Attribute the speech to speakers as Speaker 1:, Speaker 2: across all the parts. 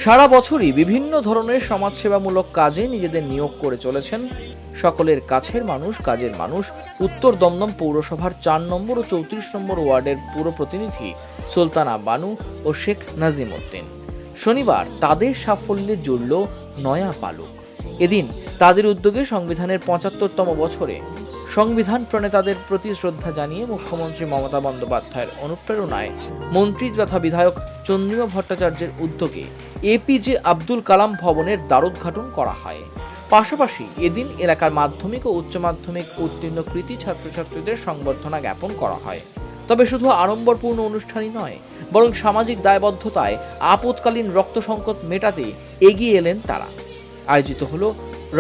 Speaker 1: সারা বছরই বিভিন্ন ধরনের সমাজসেবামূলক কাজে নিজেদের নিয়োগ করে চলেছেন সকলের কাছের মানুষ, কাজের মানুষ উত্তর দমদম পৌরসভার 4 নম্বর ও 34 নম্বর ওয়ার্ডের পুর প্রতিনিধি সুলতানা বানু ও শেখ নাজিম উদ্দিন। শনিবার তাদের সাফল্যে জুড়ল নয়া পালক। এদিন তাদের উদ্যোগে সংবিধানের 75তম বছরে সংবিধান প্রণেতাদের প্রতি শ্রদ্ধা জানিয়ে মুখ্যমন্ত্রী মমতা বন্দ্যোপাধ্যায়ের অনুপ্রেরণায় মন্ত্রী তথা বিধায়ক চন্দ্রিমা ভট্টাচার্যের উদ্যোগে এপিজে আব্দুল কালাম ভবনের দ্বারোদ্ঘাটন করা হয়। পাশাপাশি এদিন এলাকার মাধ্যমিক ও উচ্চ মাধ্যমিক উত্তীর্ণ কৃতী ছাত্রছাত্রীদের সংবর্ধনা জ্ঞাপন করা হয়। তবে শুধু আড়ম্বরপূর্ণ অনুষ্ঠানই নয়, বরং সামাজিক দায়বদ্ধতায় আপৎকালীন রক্ত সংকট মেটাতে এগিয়ে এলেন তারা। আয়োজিত হলো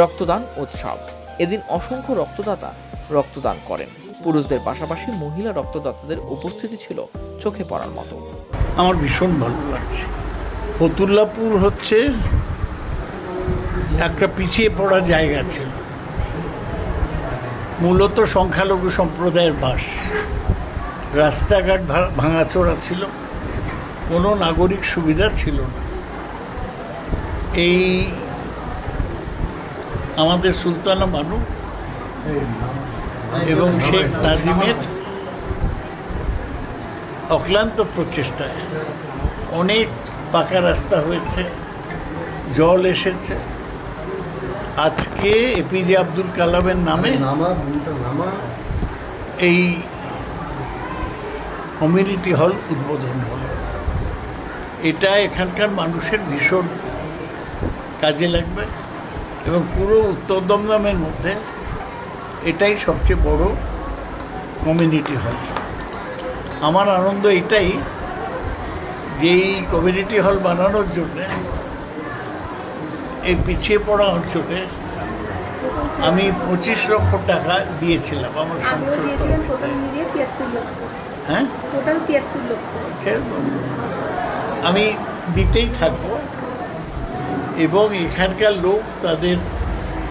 Speaker 1: রক্তদান উৎসব। এদিন অসংখ্য রক্তদাতা রক্তদান করেন। পুরুষদের পাশাপাশি মহিলা রক্তদাতাদের উপস্থিতি ছিল চোখে পড়ার মতো।
Speaker 2: আমার ভীষণ ভালো লাগছে। ফতুল্লাপুর হচ্ছে একটা পিছিয়ে পড়া জায়গা ছিল, মূলত সংখ্যালঘু সম্প্রদায়ের বাস। রাস্তাঘাট ভাঙাচোরা ছিল, কোনো নাগরিক সুবিধা ছিল না। এই আমাদের সুলতানা বানু এবং শেখ নাজিমের অক্লান্ত প্রচেষ্টায় অনেক পাকা রাস্তা হয়েছে, জল এসেছে। আজকে এপিজে আব্দুল কালামের নামে এই কমিউনিটি হল উদ্বোধন হলো। এটা এখানকার মানুষের ভীষণ কাজে লাগবে এবং পুরো উত্তর দমদমের মধ্যে এটাই সবচেয়ে বড় কমিউনিটি হল। আমার আনন্দ এটাই যে এই কমিউনিটি হল বানানোর জন্য এই পিছিয়ে পড়া অঞ্চলে আমি 25 লক্ষ টাকা দিয়েছিলাম আমার সংসদ। হ্যাঁ, আমি দিতেই থাকবো এবং এখানকার লোক তাদের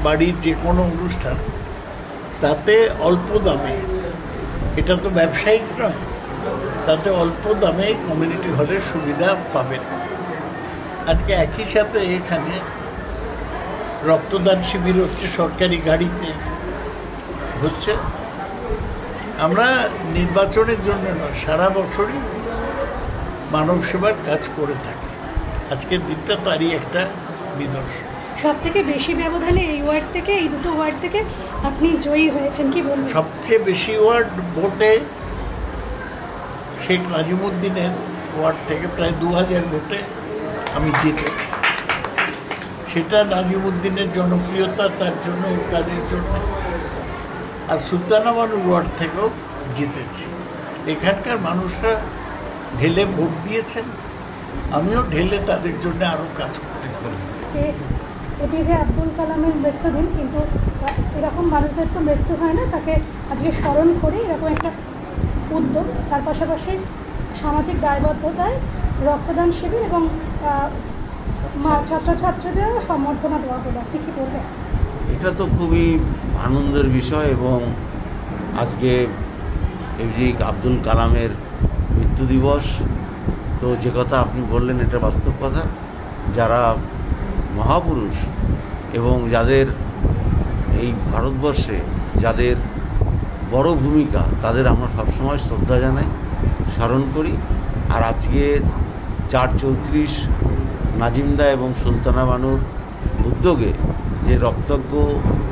Speaker 2: বাড়ির যে কোনো অনুষ্ঠান তাতে অল্প দামে, এটা তো ব্যবসায়িক নয়, তাতে অল্প দামে কমিউনিটি হলের সুবিধা পাবেন। আজকে একই সাথে এখানে রক্তদান শিবির হচ্ছে, সরকারি গাড়িতে হচ্ছে। আমরা নির্বাচনের জন্য নয়, সারা বছরই মানব সেবার কাজ করে থাকি। আজকের দিনটা তারই একটা নিদর্শন।
Speaker 3: সব থেকে বেশি ব্যবধানে এই ওয়ার্ড থেকে, এই দুটো ওয়ার্ড থেকে আপনি জয়ী হয়েছেন, কি বলবেন?
Speaker 2: সবচেয়ে বেশি ওয়ার্ড ভোটে শেখ নাজিমুদ্দিনের ওয়ার্ড থেকে প্রায় 2000 ভোটে আমি জিতেছি। সেটা নাজিমুদ্দিনের জনপ্রিয়তা, তার জন্য, কাজের জন্য। আর সুলতানা বানুর ওয়ার্ড থেকেও জিতেছি। এখানকার মানুষরা ঢেলে ভোট দিয়েছেন, আমিও ঢেলে তাদের জন্য আরও কাজ করতে পারি।
Speaker 3: এপিজে আব্দুল কালামের মৃত্যুদিন, কিন্তু এরকম মানুষদের তো মৃত্যু হয় না, তাকে আজকে স্মরণ করে এরকম একটা উদ্যোগ, তার পাশাপাশি সামাজিক দায়বদ্ধতায় রক্তদান শিবির এবং ছাত্রছাত্রীদেরও সম্বর্ধনা দেওয়া হলো। আপনি কী বলবেন?
Speaker 4: এটা তো খুবই আনন্দের বিষয় এবং আজকে এপিজে আব্দুল কালামের মৃত্যু দিবস। তো যে কথা আপনি বললেন এটা বাস্তব কথা। যারা মহাপুরুষ এবং যাদের এই ভারতবর্ষে যাদের বড় ভূমিকা, তাদের আমরা সবসময় শ্রদ্ধা জানাই, স্মরণ করি। আর আজকে 434 নাজিমদা এবং সুলতানা বানুর উদ্যোগে যে রক্তজ্ঞ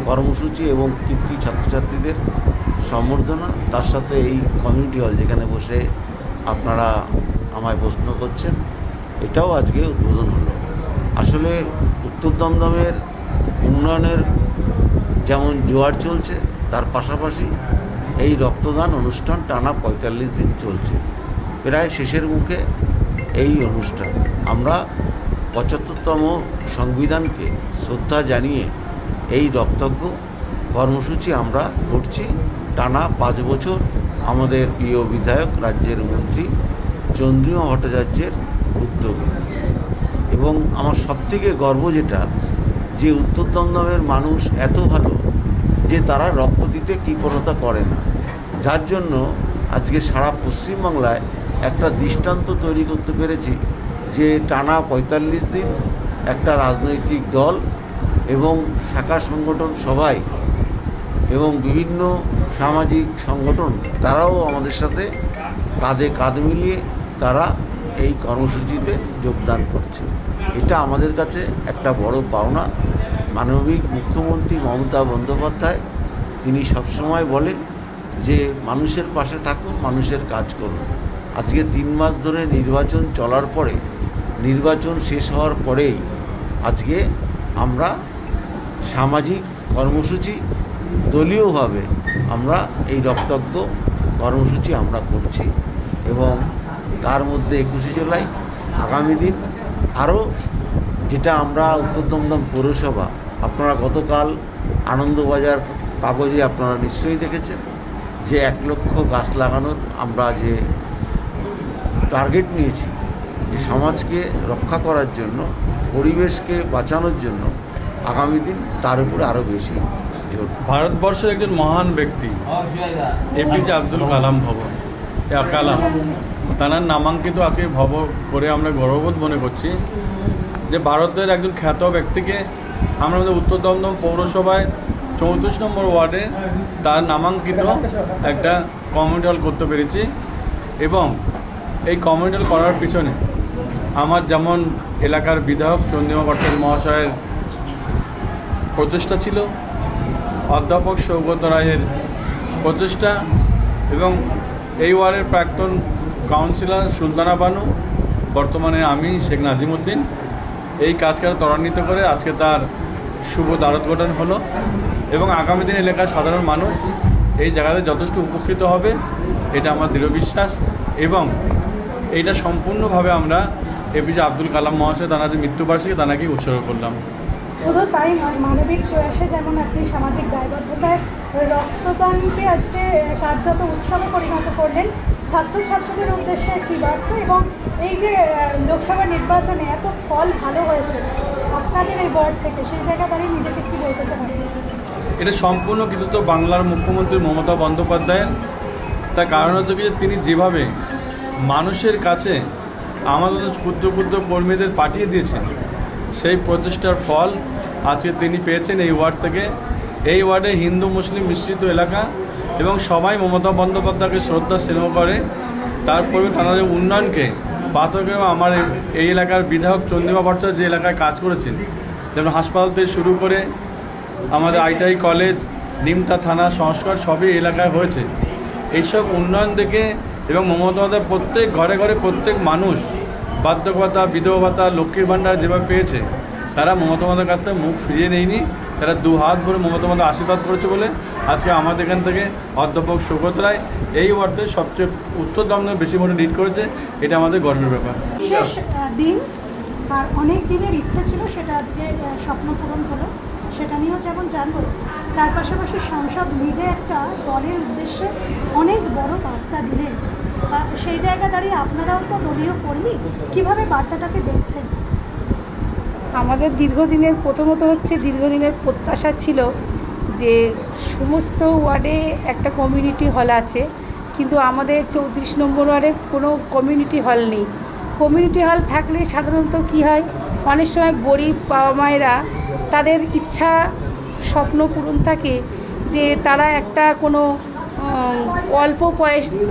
Speaker 4: কর্মসূচি এবং কৃতী ছাত্রছাত্রীদের সম্বর্ধনা, তার সাথে এই কমিউনিটি হল যেখানে বসে আপনারা আমায় প্রশ্ন করছেন, এটাও আজকে উদ্বোধন হলো। আসলে উত্তর দমদমের উন্নয়নের যেমন জোয়ার চলছে, তার পাশাপাশি এই রক্তদান অনুষ্ঠান টানা 45 দিন চলছে। প্রায় শেষের মুখে এই অনুষ্ঠান। আমরা 75তম সংবিধানকে শ্রদ্ধা জানিয়ে এই রক্তজ্ঞ কর্মসূচি আমরা করছি টানা 5 বছর আমাদের প্রিয় বিধায়ক, রাজ্যের মন্ত্রী চন্দ্রিমা ভট্টাচার্যের উদ্যোগে। এবং আমার সবথেকে গর্ব যেটা, যে উত্তর দমদমের মানুষ এত ভালো যে তারা রক্ত দিতে কৃপণতা করে না, যার জন্য আজকে সারা পশ্চিমবাংলায় একটা দৃষ্টান্ত তৈরি করতে পেরেছি যে টানা ৪৫ দিন একটা রাজনৈতিক দল এবং শাখা সংগঠন সবাই এবং বিভিন্ন সামাজিক সংগঠন তারাও আমাদের সাথে কাঁধে কাঁধ মিলিয়ে তারা এই কর্মসূচিতে যোগদান করছে। এটা আমাদের কাছে একটা বড় পাওনা। মানবিক মুখ্যমন্ত্রী মমতা বন্দ্যোপাধ্যায় তিনি সবসময় বলেন যে মানুষের পাশে থাকুন, মানুষের কাজ করুন। আজকে ৩ মাস ধরে নির্বাচন চলার পরে, নির্বাচন শেষ হওয়ার পরেই আজকে আমরা সামাজিক কর্মসূচি দলীয়ভাবে আমরা এই রক্তজ্ঞ কর্মসূচি আমরা করছি এবং তার মধ্যে ২১শে জুলাই আগামী দিন আরও যেটা আমরা উত্তর দমদম পৌরসভা, আপনারা গতকাল আনন্দবাজার কাগজে আপনারা নিশ্চয়ই দেখেছেন যে ১ লক্ষ গাছ লাগানোর আমরা যে টার্গেট নিয়েছি, যে সমাজকে রক্ষা করার জন্য, পরিবেশকে বাঁচানোর জন্য আগামী দিন তার উপরে আরও বেশি জোর।
Speaker 5: ভারতবর্ষের একজন মহান ব্যক্তি এপিজে আব্দুল কালাম তার নামাঙ্কিত আজকে করে আমরা গর্ববোধ মনে করছি যে ভারতের একজন খ্যাত ব্যক্তিকে আমরা আমাদের উত্তর দমদম পৌরসভায় ৩৪ নম্বর ওয়ার্ডে তার নামাঙ্কিত একটা কমিউনিটি হল করতে পেরেছি। এবং এই কমিউনিটি হল করার পিছনে আমার যেমন এলাকার বিধায়ক চন্দ্রিমা ভট্টাচার্য মহাশয়ের প্রচেষ্টা ছিল, অধ্যাপক সৌগত রায়ের প্রচেষ্টা এবং এই ওয়ার্ডের প্রাক্তন কাউন্সিলর সুলতানা বানু, বর্তমানে আমি শেখ নাজিমউদ্দিন, এই কাজকে ত্বরান্বিত করে আজকে তার শুভ দ্বারোদ্ঘাটন হলো এবং আগামী দিন এলাকার সাধারণ মানুষ এই জায়গাতে যথেষ্ট উপকৃত হবে, এটা আমার দৃঢ় বিশ্বাস। এবং এইটা সম্পূর্ণভাবে আমরা এপিজে আব্দুল কালাম মহাশয় তাঁর যে মৃত্যুবার্ষিকী তাঁকে উৎসর্গ করলাম।
Speaker 3: শুধু তাই নয়, মানবিক প্রয়াসে যেমন আপনি সামাজিক দায়বদ্ধতায় রক্তদানকে আজকে কার্যত উৎসবে পরিণত করলেন, ছাত্রছাত্রীদের উদ্দেশ্যে কী বার্তা? এবং এই যে লোকসভা নির্বাচনে এত ফল ভালো হয়েছে আপনাদের এই ওয়ার্ড থেকে, সেই জায়গা দাঁড়িয়ে নিজেকে কী বলতে চান?
Speaker 5: এটা সম্পূর্ণ কৃতিত্ব বাংলার মুখ্যমন্ত্রী মমতা বন্দ্যোপাধ্যায়ের। তার কারণ হচ্ছে কি, তিনি যেভাবে মানুষের কাছে আমাদের ক্ষুদ্র ক্ষুদ্র কর্মীদের পাঠিয়ে দিয়েছেন, সেই প্রচেষ্টার ফল আজকে তিনি পেয়েছেন এই ওয়ার্ড থেকে। এই ওয়ার্ডে হিন্দু মুসলিম মিশ্রিত এলাকা এবং সবাই মমতা বন্দ্যোপাধ্যায়কে শ্রদ্ধা স্নেহ করে। তারপরে তাদের উন্নয়নকে পাথরকে আমার এই এলাকার বিধায়ক চন্দ্রিমা ভট্টাচার্য যে এলাকায় কাজ করেছেন, যেমন হাসপাতাল থেকে শুরু করে আমাদের আইটিআই কলেজ, নিমতা থানা সংস্কার সবই এলাকায় হয়েছে। এইসব উন্নয়ন দেখে এবং মমতা বন্দ্যোপাধ্যায় প্রত্যেক ঘরে ঘরে প্রত্যেক মানুষ বার্ধক্য ভাতা, বিধবা ভাতা, লক্ষ্মীর ভাণ্ডার যেভাবে পেয়েছে, তারা মমতা বন্দ্যোপাধ্যায়ের কাছ থেকে মুখ ফিরিয়ে নেয়নি। তারা ২ হাত ভরে মমতা বন্দ্যোপাধ্যায় আশীর্বাদ করেছে বলে আজকে আমাদের এখান থেকে অধ্যাপক সৌগত রায় এই ওয়ার্ডে সবচেয়ে উত্তর দমদমে বেশি ভোটে লিড করেছে। এটা আমাদের গর্বের ব্যাপার।
Speaker 3: শেষ দিন আর অনেক দিনের ইচ্ছে ছিল, সেটা আজকে স্বপ্ন পূরণ হলো, সেটা নিয়েও যেমন জানবো। তার পাশাপাশি সাংসদ নিজে একটা দলের উদ্দেশ্যে অনেক বড় বার্তা দিলেন, সেই জায়গা দাঁড়িয়ে আপনারাও তো দলীয় কর্মী, কীভাবে বার্তাটাকে দেখছেন?
Speaker 6: আমাদের দীর্ঘদিনের দীর্ঘদিনের প্রত্যাশা ছিল যে সমস্ত ওয়ার্ডে একটা কমিউনিটি হল আছে, কিন্তু আমাদের ৩৪ নম্বর ওয়ার্ডে কোনো কমিউনিটি হল নেই। কমিউনিটি হল থাকলে সাধারণত কী হয়, অনেক সময় গরিব বাবা মায়েরা তাদের ইচ্ছা স্বপ্ন পূরণ থাকে যে তারা একটা কোনো অল্প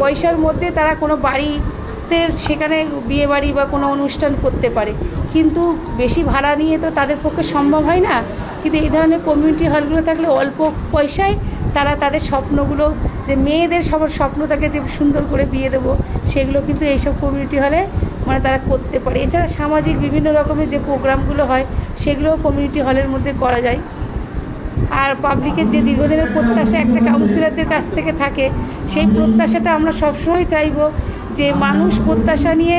Speaker 6: পয়সার মধ্যে তারা কোনো বাড়িতে সেখানে বিয়েবাড়ি বা কোনো অনুষ্ঠান করতে পারে, কিন্তু বেশি ভাড়া নিয়ে তো তাদের পক্ষে সম্ভব হয় না। কিন্তু এই ধরনের কমিউনিটি হলগুলো থাকলে অল্প পয়সায় তারা তাদের স্বপ্নগুলো, যে মেয়েদের সবার স্বপ্ন থাকে যে সুন্দর করে বিয়ে দেবো, সেগুলো কিন্তু এইসব কমিউনিটি হলে মানে তারা করতে পারে। এছাড়া সামাজিক বিভিন্ন রকমের যে প্রোগ্রামগুলো হয় সেগুলোও কমিউনিটি হলের মধ্যে করা যায়। আর পাবলিকের যে দীর্ঘদিনের প্রত্যাশা একটা কাউন্সিলরদের কাছ থেকে থাকে, সেই প্রত্যাশাটা আমরা সবসময় চাইব যে মানুষ প্রত্যাশা নিয়ে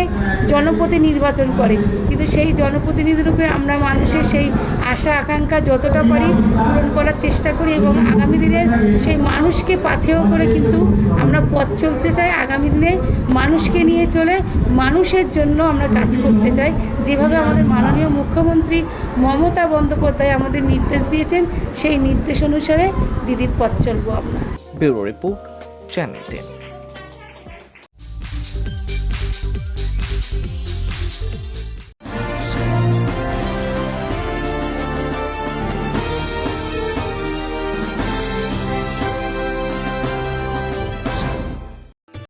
Speaker 6: জনপ্রতিনিধি নির্বাচন করে, কিন্তু সেই জনপ্রতিনিধি রূপে আমরা মানুষের সেই আশা আকাঙ্ক্ষা যতটা পারি পূরণ করার চেষ্টা করি এবং আগামী দিনে সেই মানুষকে পাথেয় করে কিন্তু আমরা পথ চলতে চাই। আগামী দিনে মানুষকে নিয়ে চলে মানুষের জন্য আমরা কাজ করতে চাই, যেভাবে আমাদের মাননীয় মুখ্যমন্ত্রী মমতা বন্দ্যোপাধ্যায় আমাদের নির্দেশ দিয়েছেন, সেই নির্দেশ অনুসারে দিদির পথ চলবো আমরা।
Speaker 1: Bureau report, channel 10।